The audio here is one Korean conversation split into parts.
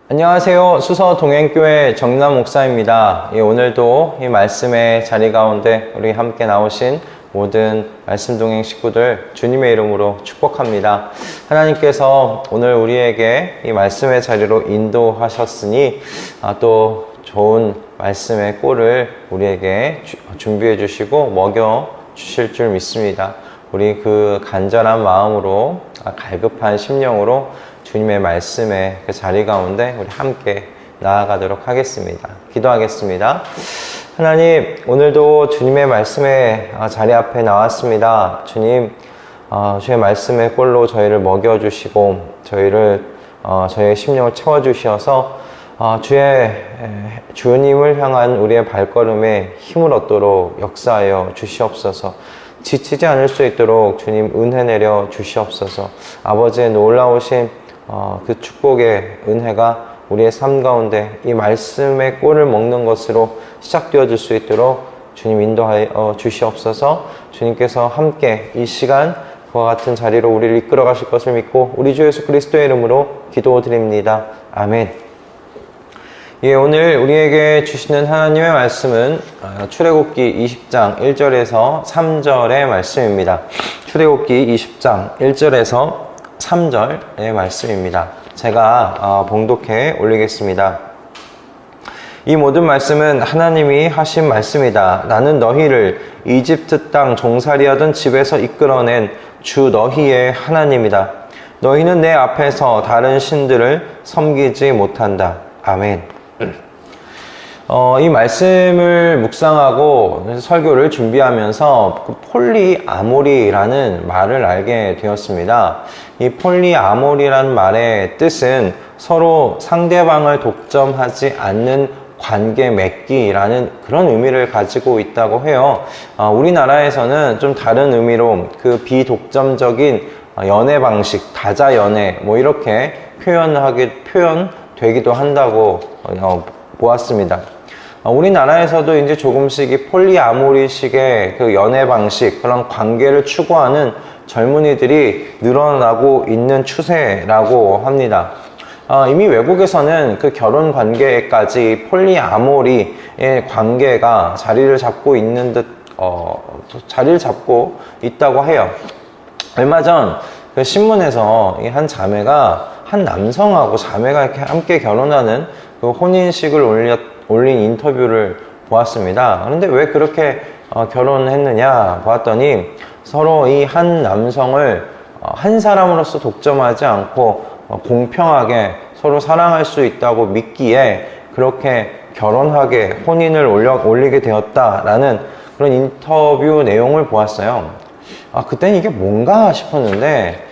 안녕하세요. 수서동행교회 정남 목사입니다. 오늘도 이 말씀의 자리 가운데 우리 함께 나오신 모든 말씀 동행 식구들 주님의 이름으로 축복합니다. 하나님께서 오늘 우리에게 이 말씀의 자리로 인도하셨으니 또 좋은 말씀의 꼴을 우리에게 준비해 주시고 먹여 주실 줄 믿습니다. 우리 그 간절한 마음으로 갈급한 심령으로 주님의 말씀의 그 자리 가운데 우리 함께 나아가도록 하겠습니다. 기도하겠습니다. 하나님, 오늘도 주님의 말씀의 자리 앞에 나왔습니다. 주님, 주의 말씀의 꼴로 저희를 먹여주시고 저희의 심령을 채워주셔서 주님을 향한 우리의 발걸음에 힘을 얻도록 역사하여 주시옵소서. 지치지 않을 수 있도록 주님 은혜 내려 주시옵소서. 아버지의 놀라우신 그 축복의 은혜가 우리의 삶 가운데 이 말씀의 꼴을 먹는 것으로 시작되어질 수 있도록 주님 인도하여 주시옵소서. 주님께서 함께 이 시간 그와 같은 자리로 우리를 이끌어 가실 것을 믿고 우리 주 예수 그리스도의 이름으로 기도드립니다. 아멘. 오늘 우리에게 주시는 하나님의 말씀은 출애굽기 20장 1절에서 3절의 말씀입니다. 출애굽기 20장 1절에서 3절의 말씀입니다. 제가 봉독해 올리겠습니다. 이 모든 말씀은 하나님이 하신 말씀이다. 나는 너희를 이집트 땅 종살이하던 집에서 이끌어낸 주 너희의 하나님이다. 너희는 내 앞에서 다른 신들을 섬기지 못한다. 아멘. 이 말씀을 묵상하고 설교를 준비하면서 그 폴리아모리라는 말을 알게 되었습니다. 이 폴리아모리라는 말의 뜻은 서로 상대방을 독점하지 않는 관계 맺기라는 그런 의미를 가지고 있다고 해요. 우리나라에서는 좀 다른 의미로 그 비독점적인 연애 방식, 다자 연애 이렇게 표현되기도 한다고 보았습니다. 우리나라에서도 이제 조금씩 이 폴리아모리식의 그 연애 방식, 그런 관계를 추구하는 젊은이들이 늘어나고 있는 추세라고 합니다. 이미 외국에서는 그 결혼 관계까지 폴리아모리의 관계가 자리를 잡고 있다고 해요. 얼마 전 그 신문에서 이 한 자매가 한 남성하고 자매가 이렇게 함께 결혼하는 그 혼인식을 올린 인터뷰를 보았습니다. 그런데 왜 그렇게 결혼했느냐 보았더니 서로 이 한 남성을 한 사람으로서 독점하지 않고 공평하게 서로 사랑할 수 있다고 믿기에 그렇게 결혼하게 혼인을 올리게 되었다라는 그런 인터뷰 내용을 보았어요. 그때는 이게 뭔가 싶었는데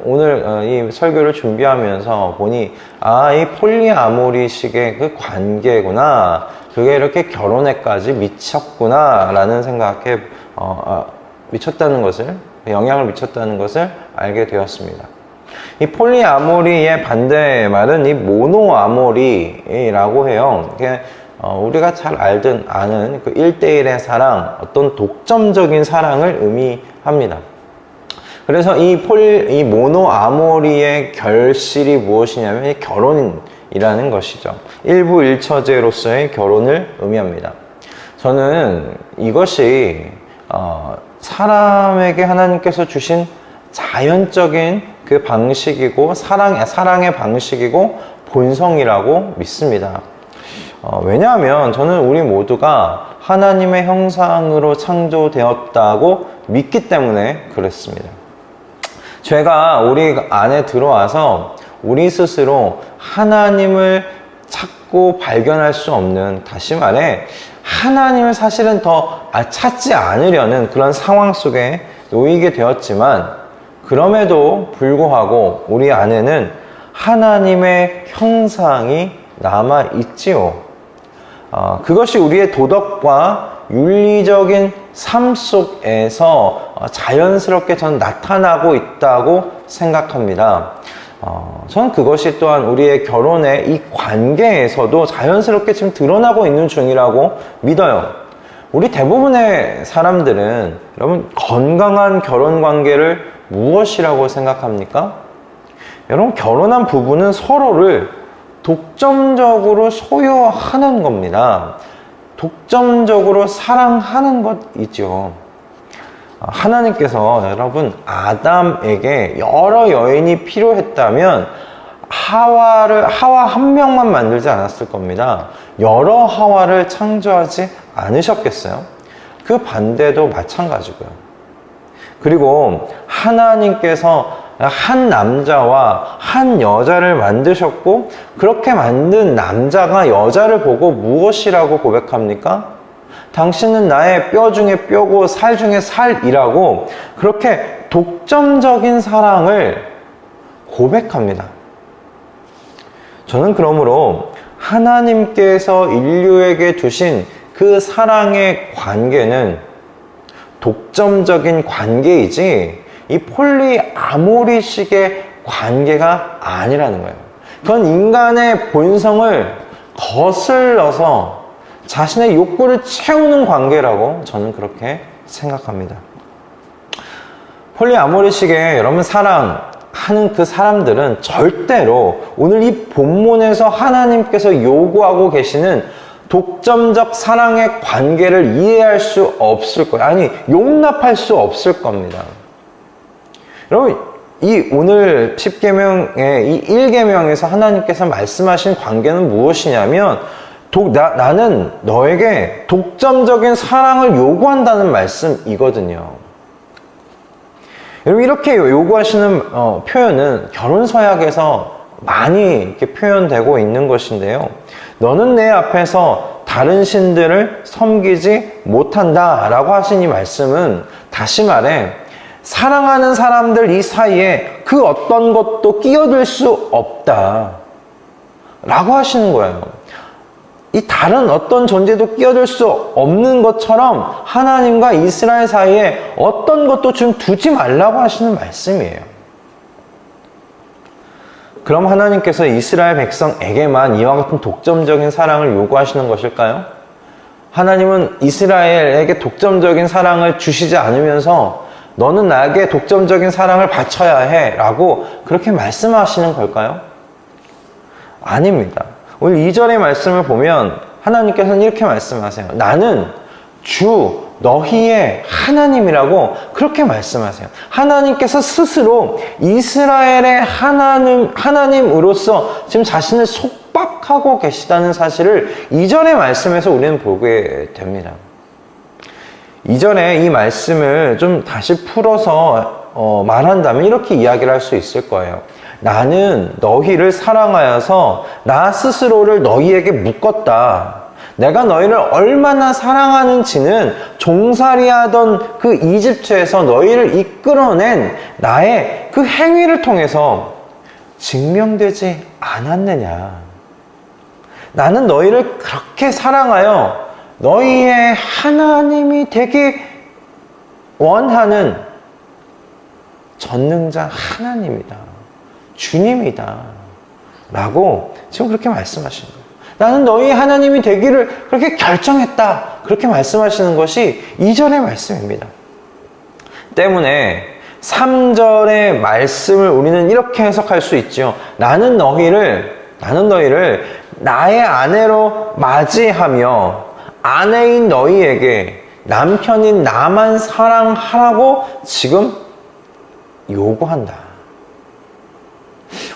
오늘 이 설교를 준비하면서 보니 이 폴리아모리식의 그 관계구나, 그게 이렇게 결혼에까지 미쳤구나 라는 생각에 미쳤다는 것을, 영향을 미쳤다는 것을 알게 되었습니다. 이 폴리아모리의 반대 말은 이 모노아모리라고 해요. 우리가 잘 아는 그 1대1의 사랑, 어떤 독점적인 사랑을 의미합니다. 그래서 이 모노아모리의 결실이 무엇이냐면 이 결혼이라는 것이죠. 일부일처제로서의 결혼을 의미합니다. 저는 이것이 사람에게 하나님께서 주신 자연적인 그 방식이고 사랑의 방식이고 본성이라고 믿습니다. 왜냐하면 저는 우리 모두가 하나님의 형상으로 창조되었다고 믿기 때문에 그렇습니다. 죄가 우리 안에 들어와서 우리 스스로 하나님을 찾고 발견할 수 없는, 다시 말해 하나님을 사실은 더 찾지 않으려는 그런 상황 속에 놓이게 되었지만, 그럼에도 불구하고 우리 안에는 하나님의 형상이 남아있지요. 그것이 우리의 도덕과 윤리적인 삶 속에서 자연스럽게 저는 나타나고 있다고 생각합니다. 저는 그것이 또한 우리의 결혼의 이 관계에서도 자연스럽게 지금 드러나고 있는 중이라고 믿어요. 우리 대부분의 사람들은, 여러분, 건강한 결혼 관계를 무엇이라고 생각합니까? 여러분, 결혼한 부부는 서로를 독점적으로 소유하는 겁니다. 독점적으로 사랑하는 것이죠. 하나님께서 여러분 아담에게 여러 여인이 필요했다면 하와 한 명만 만들지 않았을 겁니다. 여러 하와를 창조하지 않으셨겠어요? 그 반대도 마찬가지고요. 그리고 하나님께서 한 남자와 한 여자를 만드셨고 그렇게 만든 남자가 여자를 보고 무엇이라고 고백합니까? 당신은 나의 뼈 중에 뼈고 살 중에 살이라고 그렇게 독점적인 사랑을 고백합니다. 저는 그러므로 하나님께서 인류에게 주신 그 사랑의 관계는 독점적인 관계이지 이 폴리아모리식의 관계가 아니라는 거예요. 그건 인간의 본성을 거슬러서 자신의 욕구를 채우는 관계라고 저는 그렇게 생각합니다. 폴리아모리식의 여러분 사랑하는 그 사람들은 절대로 오늘 이 본문에서 하나님께서 요구하고 계시는 독점적 사랑의 관계를 이해할 수 없을 거예요. 아니, 용납할 수 없을 겁니다. 여러분, 이 오늘 10계명의 이 1계명에서 하나님께서 말씀하신 관계는 무엇이냐면 나는 너에게 독점적인 사랑을 요구한다는 말씀이거든요. 여러분, 이렇게 요구하시는 표현은 결혼서약에서 많이 이렇게 표현되고 있는 것인데요. 너는 내 앞에서 다른 신들을 섬기지 못한다 라고 하신 이 말씀은 다시 말해 사랑하는 사람들 이 사이에 그 어떤 것도 끼어들 수 없다 라고 하시는 거예요. 이 다른 어떤 존재도 끼어들 수 없는 것처럼 하나님과 이스라엘 사이에 어떤 것도 좀 두지 말라고 하시는 말씀이에요. 그럼 하나님께서 이스라엘 백성에게만 이와 같은 독점적인 사랑을 요구하시는 것일까요? 하나님은 이스라엘에게 독점적인 사랑을 주시지 않으면서 너는 나에게 독점적인 사랑을 바쳐야 해 라고 그렇게 말씀하시는 걸까요? 아닙니다. 오늘 2절의 말씀을 보면 하나님께서는 이렇게 말씀하세요. 나는 주 너희의 하나님이라고 그렇게 말씀하세요. 하나님께서 스스로 이스라엘의 하나님으로서 지금 자신을 속박하고 계시다는 사실을 2절의 말씀에서 우리는 보게 됩니다. 2절에 이 말씀을 좀 다시 풀어서 말한다면 이렇게 이야기를 할 수 있을 거예요. 나는 너희를 사랑하여서 나 스스로를 너희에게 묶었다. 내가 너희를 얼마나 사랑하는지는 종살이하던 그 이집트에서 너희를 이끌어낸 나의 그 행위를 통해서 증명되지 않았느냐. 나는 너희를 그렇게 사랑하여 너희의 하나님이 되기 원하는 전능자 하나님이다. 주님이다. 라고 지금 그렇게 말씀하시는 거예요. 나는 너희 하나님이 되기를 그렇게 결정했다. 그렇게 말씀하시는 것이 2절의 말씀입니다. 때문에 3절의 말씀을 우리는 이렇게 해석할 수 있죠. 나는 너희를 나의 아내로 맞이하며 아내인 너희에게 남편인 나만 사랑하라고 지금 요구한다.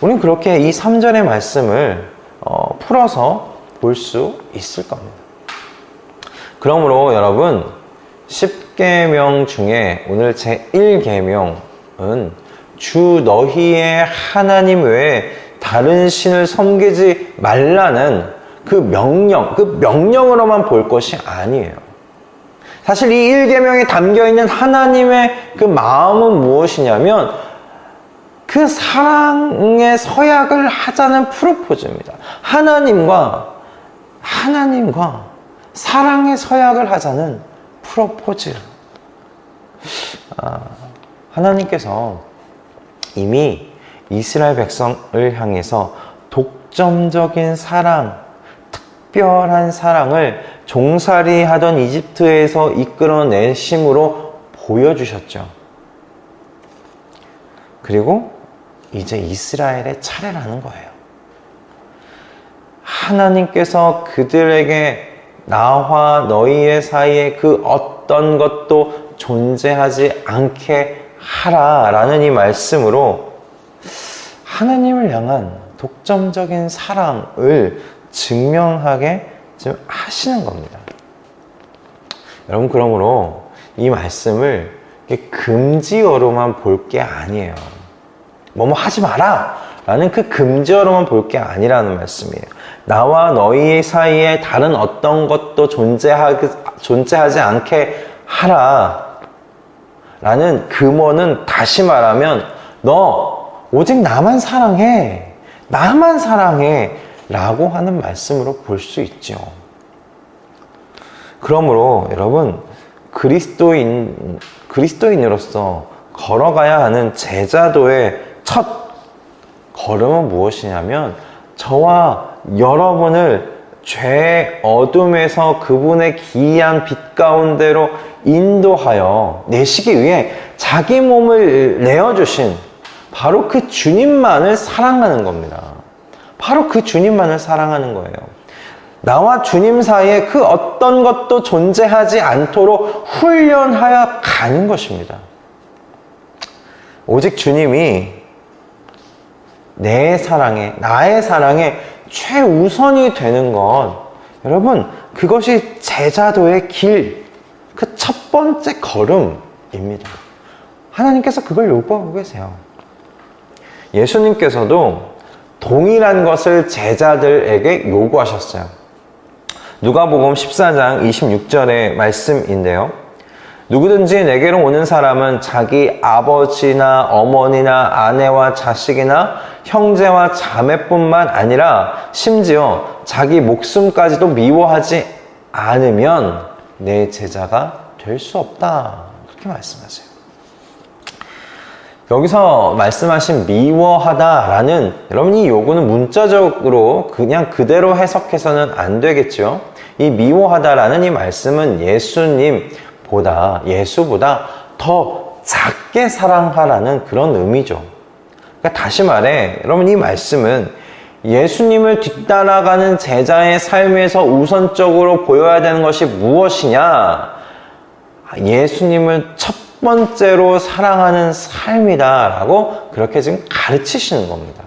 우리는 그렇게 이 3절의 말씀을 풀어서 볼 수 있을 겁니다. 그러므로 여러분 10계명 중에 오늘 제1계명은 주 너희의 하나님 외에 다른 신을 섬기지 말라는 그 명령으로만 볼 것이 아니에요. 사실 이 1계명에 담겨있는 하나님의 그 마음은 무엇이냐면 그 사랑의 서약을 하자는 프로포즈입니다. 하나님과 사랑의 서약을 하자는 프로포즈. 하나님께서 이미 이스라엘 백성을 향해서 독점적인 사랑, 특별한 사랑을 종살이하던 이집트에서 이끌어내심으로 보여주셨죠. 그리고 이제 이스라엘의 차례라는 거예요. 하나님께서 그들에게 나와 너희의 사이에 그 어떤 것도 존재하지 않게 하라 라는 이 말씀으로 하나님을 향한 독점적인 사랑을 증명하게 지금 하시는 겁니다. 여러분, 그러므로 이 말씀을 금지어로만 볼 게 아니에요. 뭐뭐 하지 마라 라는 그 금지어로만 볼 게 아니라는 말씀이에요. 나와 너희 사이에 다른 어떤 것도 존재하지 않게 하라 라는 금어는, 다시 말하면 너 오직 나만 사랑해, 나만 사랑해 라고 하는 말씀으로 볼 수 있죠. 그러므로 여러분, 그리스도인으로서 걸어가야 하는 제자도의 첫 걸음은 무엇이냐면, 저와 여러분을 죄의 어둠에서 그분의 기이한 빛 가운데로 인도하여 내시기 위해 자기 몸을 내어주신 바로 그 주님만을 사랑하는 겁니다. 바로 그 주님만을 사랑하는 거예요. 나와 주님 사이에 그 어떤 것도 존재하지 않도록 훈련하여 가는 것입니다. 오직 주님이 내 사랑에, 나의 사랑에 최우선이 되는 것, 여러분, 그것이 제자도의 길, 그 첫 번째 걸음입니다. 하나님께서 그걸 요구하고 계세요. 예수님께서도 동일한 것을 제자들에게 요구하셨어요. 누가복음 14장 26절의 말씀인데요. 누구든지 내게로 오는 사람은 자기 아버지나 어머니나 아내와 자식이나 형제와 자매뿐만 아니라 심지어 자기 목숨까지도 미워하지 않으면 내 제자가 될 수 없다. 그렇게 말씀하세요. 여기서 말씀하신 미워하다라는, 여러분, 이 요구는 문자적으로 그냥 그대로 해석해서는 안 되겠죠. 이 미워하다라는 이 말씀은 예수보다 더 작게 사랑하라는 그런 의미죠. 그러니까 다시 말해, 여러분, 이 말씀은 예수님을 뒤따라가는 제자의 삶에서 우선적으로 보여야 되는 것이 무엇이냐? 예수님을 첫 번째로 사랑하는 삶이다라고 그렇게 지금 가르치시는 겁니다.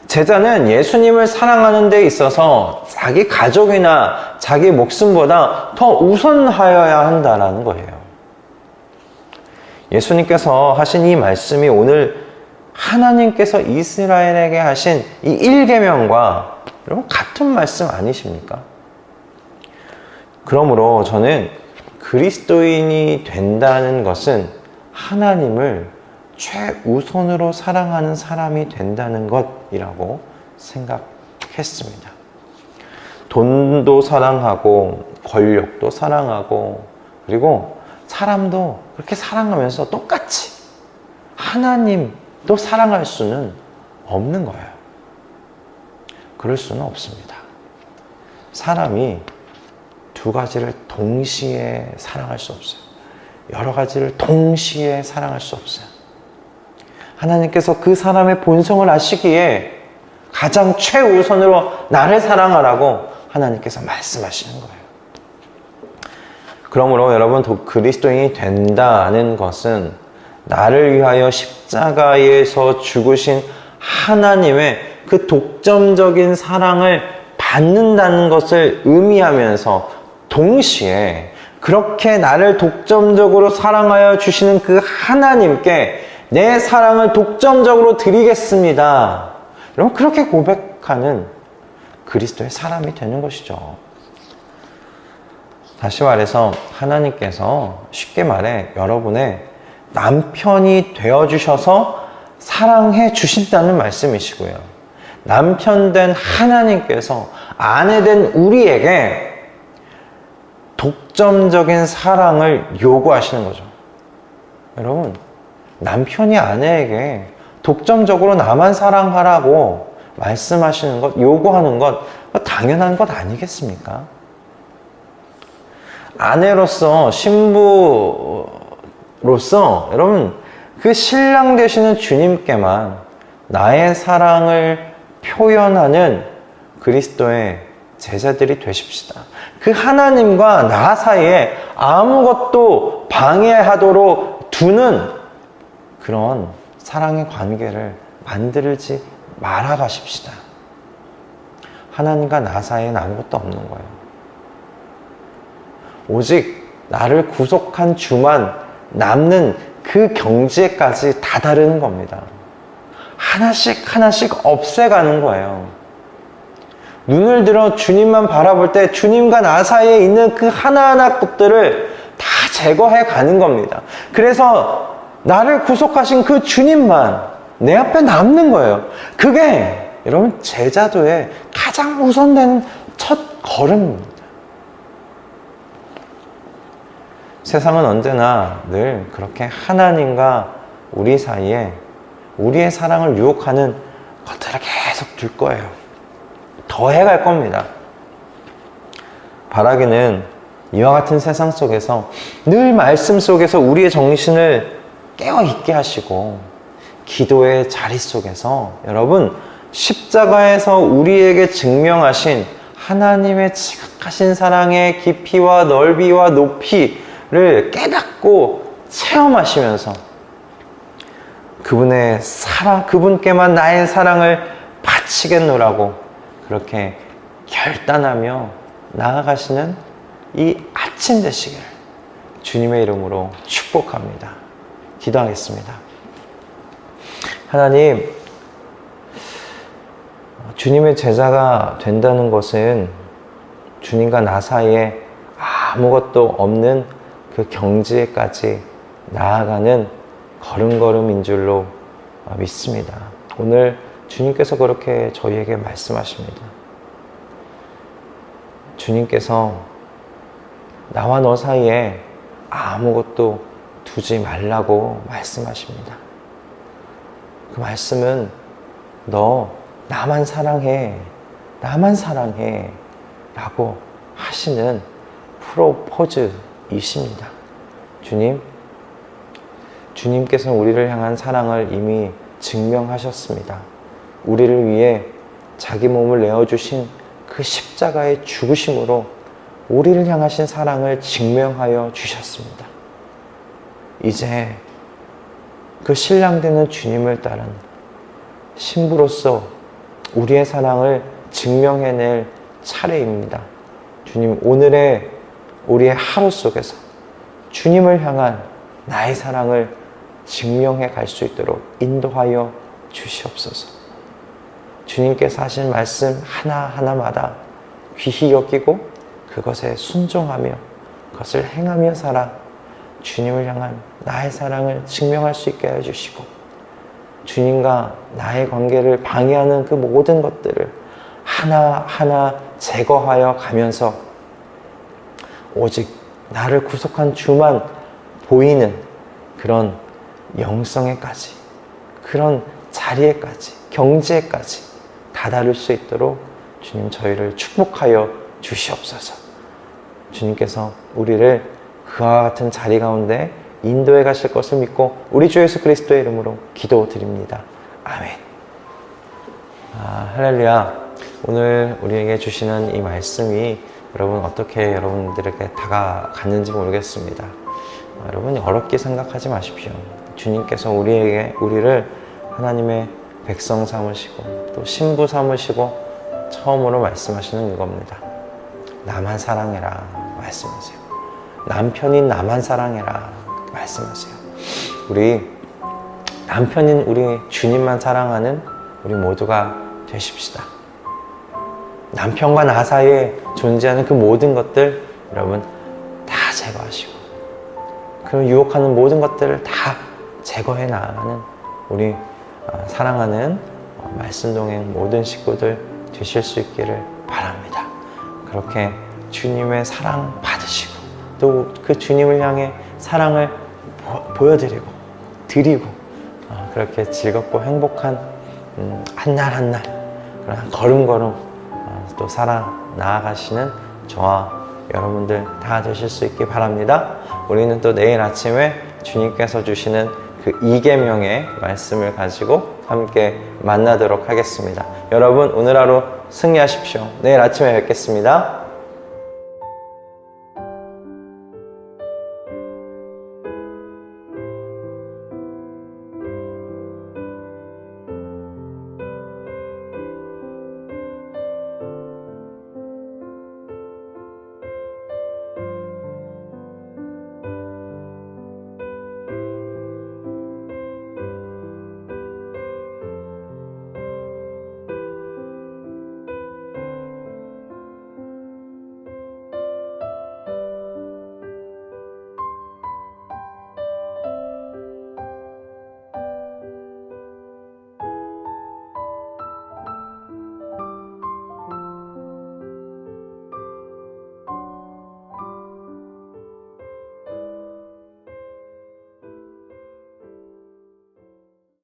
제자는 예수님을 사랑하는 데 있어서 자기 가족이나 자기 목숨보다 더 우선하여야 한다는 거예요. 예수님께서 하신 이 말씀이 오늘 하나님께서 이스라엘에게 하신 이 1계명과 여러분 같은 말씀 아니십니까? 그러므로 저는 그리스도인이 된다는 것은 하나님을 최우선으로 사랑하는 사람이 된다는 것이라고 생각했습니다. 돈도 사랑하고 권력도 사랑하고 그리고 사람도 그렇게 사랑하면서 똑같이 하나님도 사랑할 수는 없는 거예요. 그럴 수는 없습니다. 사람이 두 가지를 동시에 사랑할 수 없어요. 여러 가지를 동시에 사랑할 수 없어요. 하나님께서 그 사람의 본성을 아시기에 가장 최우선으로 나를 사랑하라고 하나님께서 말씀하시는 거예요. 그러므로 여러분, 그리스도인이 된다는 것은 나를 위하여 십자가에서 죽으신 하나님의 그 독점적인 사랑을 받는다는 것을 의미하면서 동시에 그렇게 나를 독점적으로 사랑하여 주시는 그 하나님께 내 사랑을 독점적으로 드리겠습니다. 여러분, 그렇게 고백하는 그리스도의 사람이 되는 것이죠. 다시 말해서 하나님께서 쉽게 말해 여러분의 남편이 되어주셔서 사랑해 주신다는 말씀이시고요. 남편 된 하나님께서 아내 된 우리에게 독점적인 사랑을 요구하시는 거죠. 여러분, 남편이 아내에게 독점적으로 나만 사랑하라고 말씀하시는 것, 요구하는 것, 당연한 것 아니겠습니까? 아내로서, 신부로서 여러분, 그 신랑 되시는 주님께만 나의 사랑을 표현하는 그리스도의 제자들이 되십시다. 그 하나님과 나 사이에 아무것도 방해하도록 두는 그런 사랑의 관계를 만들지 말아 가십시다. 하나님과 나 사이에는 아무것도 없는 거예요. 오직 나를 구속한 주만 남는 그 경지에까지 다다르는 겁니다. 하나씩 하나씩 없애가는 거예요. 눈을 들어 주님만 바라볼 때 주님과 나 사이에 있는 그 하나하나 것들을 다 제거해 가는 겁니다. 그래서 나를 구속하신 그 주님만 내 앞에 남는 거예요. 그게 여러분 제자도의 가장 우선되는 첫 걸음입니다. 세상은 언제나 늘 그렇게 하나님과 우리 사이에 우리의 사랑을 유혹하는 것들을 계속 둘 거예요. 더해갈 겁니다. 바라기는 이와 같은 세상 속에서 늘 말씀 속에서 우리의 정신을 깨어있게 하시고 기도의 자리 속에서 여러분 십자가에서 우리에게 증명하신 하나님의 지극하신 사랑의 깊이와 넓이와 높이를 깨닫고 체험하시면서 그분께만 나의 사랑을 바치겠노라고 그렇게 결단하며 나아가시는 이 아침 되시기를 주님의 이름으로 축복합니다. 기도하겠습니다. 하나님, 주님의 제자가 된다는 것은 주님과 나 사이에 아무것도 없는 그 경지에까지 나아가는 걸음걸음인 줄로 믿습니다. 오늘 주님께서 그렇게 저희에게 말씀하십니다. 주님께서 나와 너 사이에 아무것도 두지 말라고 말씀하십니다. 그 말씀은 너 나만 사랑해, 나만 사랑해 라고 하시는 프로포즈이십니다. 주님께서는 우리를 향한 사랑을 이미 증명하셨습니다. 우리를 위해 자기 몸을 내어주신 그 십자가의 죽으심으로 우리를 향하신 사랑을 증명하여 주셨습니다. 이제 그 신랑되는 주님을 따른 신부로서 우리의 사랑을 증명해낼 차례입니다. 주님, 오늘의 우리의 하루 속에서 주님을 향한 나의 사랑을 증명해 갈 수 있도록 인도하여 주시옵소서. 주님께서 하신 말씀 하나하나마다 귀히 여기고 그것에 순종하며 그것을 행하며 살아 주님을 향한 나의 사랑을 증명할 수 있게 해주시고 주님과 나의 관계를 방해하는 그 모든 것들을 하나하나 제거하여 가면서 오직 나를 구속한 주만 보이는 그런 영성에까지, 그런 자리에까지, 경지에까지 다다를 수 있도록 주님 저희를 축복하여 주시옵소서. 주님께서 우리를 그와 같은 자리 가운데 인도해 가실 것을 믿고 우리 주 예수 그리스도의 이름으로 기도드립니다. 아멘. 할렐루야. 오늘 우리에게 주시는 이 말씀이 여러분 어떻게 여러분들에게 다가갔는지 모르겠습니다. 여러분 어렵게 생각하지 마십시오. 주님께서 우리를 하나님의 백성 삼으시고 또 신부 삼으시고 처음으로 말씀하시는 이겁니다. 나만 사랑해라 말씀하세요. 남편인 나만 사랑해라 말씀하세요. 우리 남편인 우리 주님만 사랑하는 우리 모두가 되십시다. 남편과 나 사이에 존재하는 그 모든 것들 여러분 다 제거하시고 그 유혹하는 모든 것들을 다 제거해 나가는 우리 사랑하는 말씀동행 모든 식구들 되실 수 있기를 바랍니다. 그렇게 주님의 사랑 받으시고 또 그 주님을 향해 사랑을 보여드리고 드리고 그렇게 즐겁고 행복한 한 날 한 날 그런 걸음걸음 또 살아 나아가시는 저와 여러분들 다 되실 수 있기 바랍니다. 우리는 또 내일 아침에 주님께서 주시는 그 이계명의 말씀을 가지고 함께 만나도록 하겠습니다. 여러분 오늘 하루 승리하십시오. 내일 아침에 뵙겠습니다.